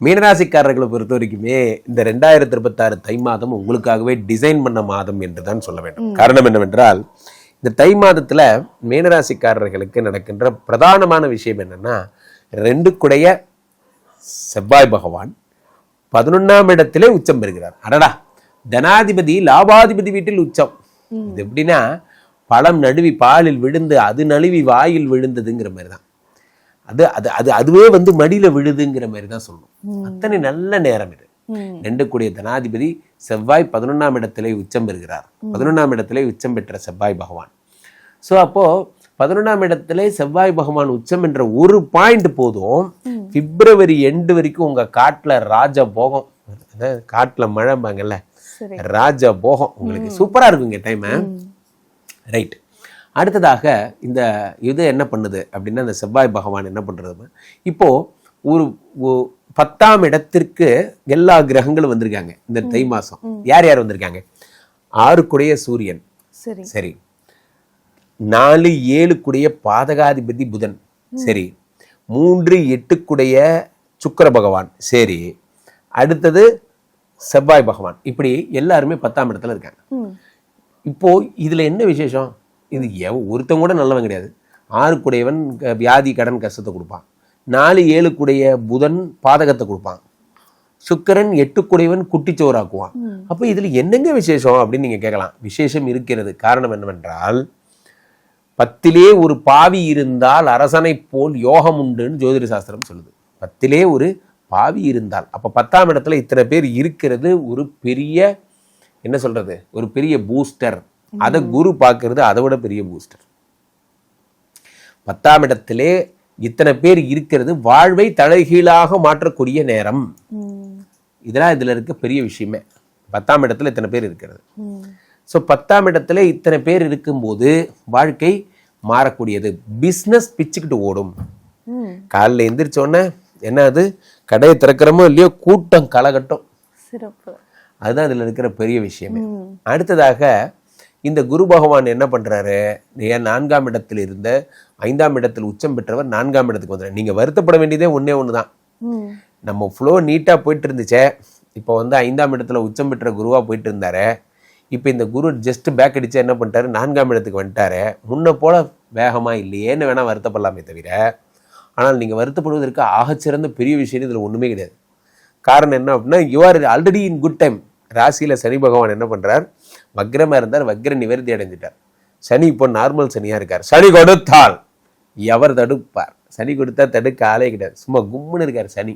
மீனராசிக்காரர்களை பொறுத்த வரைக்குமே இந்த 2026 தை மாதம் உங்களுக்காகவே டிசைன் பண்ண மாதம் என்று தான் சொல்ல வேண்டும். காரணம் என்னவென்றால், இந்த தை மாதத்துல மீனராசிக்காரர்களுக்கு நடக்கின்ற பிரதானமான விஷயம் என்னன்னா, 2 குடைய செவ்வாய் பகவான் 11ஆம் இடத்திலே உச்சம் பெறுகிறார். அடடா, தனாதிபதி லாபாதிபதி வீட்டில் உச்சம். இது எப்படின்னா, பழம் நழுவி பாலில் விழுந்து அது நழுவி வாயில் விழுந்ததுங்கிற மாதிரி தான். அது அது அது அதுவே மடியில விழுதுங்கிற மாதிரி தான் சொல்லணும். அத்தனை நல்ல நேரம் இது. 2 கூடிய தனாதிபதி செவ்வாய் 11ஆம் இடத்திலே உச்சம் பெறுகிறார். 11ஆம் இடத்திலே உச்சம் பெற்ற செவ்வாய் பகவான். ஸோ அப்போ 11ஆம் இடத்திலே செவ்வாய் பகவான் உச்சம் என்ற ஒரு பாயிண்ட் போதும் பிப்ரவரி எண்டு வரைக்கும் உங்க காட்டுல ராஜ போகம், காட்டுல மழைம்பாங்கல்ல, ராஜ போகம் உங்களுக்கு சூப்பரா இருக்குங்க டைம். ரைட். அடுத்ததாக இந்த இது என்ன பண்ணுது அப்படின்னா, இந்த செவ்வாய் பகவான் என்ன பண்றது, இப்போ ஒரு 10ஆம் இடத்திற்கு எல்லா கிரகங்களும் வந்திருக்காங்க இந்த தை மாசம். யார் யார் வந்திருக்காங்க? 6 கூடிய சூரியன், சரி. 4 7 கூடிய பாதகாதிபதி புதன், சரி. 3 8 கூடிய சுக்கிர பகவான், சரி. அடுத்தது செவ்வாய் பகவான். இப்படி எல்லாருமே 10ஆம் இடத்துல இருக்காங்க. இப்போ இதுல என்ன விசேஷம்? இது ஒருத்தவங்க கூட நல்லவன் கிடையாது. 6 கூடையவன் வியாதி கடன் கஷ்டத்தை கொடுப்பான். 4 7 கூடைய புதன் பாதகத்தை கொடுப்பான். சுக்கிரன் 8 கூடையவன் குட்டிச்சோறாக்குவான். அப்ப இதுல என்னங்க விசேஷம் அப்படின்னு நீங்க கேட்கலாம். விசேஷம் இருக்கிறது. காரணம் என்னவென்றால், 10லே ஒரு பாவி இருந்தால் அரசனை போல் யோகம் உண்டுன்னு ஜோதிட சாஸ்திரம் சொல்லுது. 10லே ஒரு பாவி இருந்தால், அப்ப 10ஆம் இடத்துல இத்தனை பேர் இருக்கிறது ஒரு பெரிய, என்ன சொல்றது, ஒரு பெரிய பூஸ்டர். அதை குரு பார்க்கறது அதை விட பெரிய பூஸ்டர். 10ஆம் இடத்திலே இத்தனை பேர் இருக்கிறது வாழ்வை தலைகீழாக மாற்றக்கூடிய நேரம். இதெல்லாம் இதுல இருக்க பெரிய விஷயமே. 10ஆம் இடத்துல இத்தனை பேர் இருக்கிறது. ஸோ 10ஆம் இடத்துல இத்தனை பேர் இருக்கும்போது வாழ்க்கை மாறக்கூடியது. பிஸ்னஸ் பிச்சுக்கிட்டு ஓடும். காலைல எந்திரிச்சோன்னே என்ன, அது கடையை திறக்கிறமோ இல்லையோ கூட்டம் கலகட்டும். அதுதான் இதுல இருக்கிற பெரிய விஷயமே. அடுத்ததாக இந்த குரு பகவான் என்ன பண்றாரு, 4ஆம் இடத்தில் இருந்த 5ஆம் இடத்தில் உச்சம் பெற்றவர் 4ஆம் இடத்துக்கு வந்துடுறாரு. நீங்க வருத்தப்பட வேண்டியதே ஒண்ணுதான். நம்ம ஃப்ளோ நீட்டா போயிட்டு இருந்துச்சே, இப்போ 5ஆம் இடத்துல உச்சம் பெற்ற குருவா போயிட்டு இருந்தாரு. இப்போ இந்த குரு ஜஸ்ட் பேக் அடிச்சு என்ன பண்ணிட்டாரு, 4ஆம் இடத்துக்கு வந்துட்டாரு. முன்ன போல வேகமா இல்லையேன்னு வேணா வருத்தப்படலாமே தவிர, ஆனால் நீங்க வருத்தப்படுவதற்கு ஆகச்சிறந்த பெரிய விஷயம் இதுல ஒண்ணுமே கிடையாது. காரணம் என்ன அப்படின்னா, you are already in good time. ராசியில சனி பகவான் என்ன பண்றார், வக்ரமா இருந்தார், வக்ர நிவர்த்தி அடைஞ்சிட்டார். சனி இப்போ நார்மல் சனியா இருக்கார். சனி கொடுத்தால் எவர் தடுப்பார்? சனி கொடுத்தா தடுக்க ஆளே கிடையாது. சும்மா கும்முன்னு இருக்காரு சனி.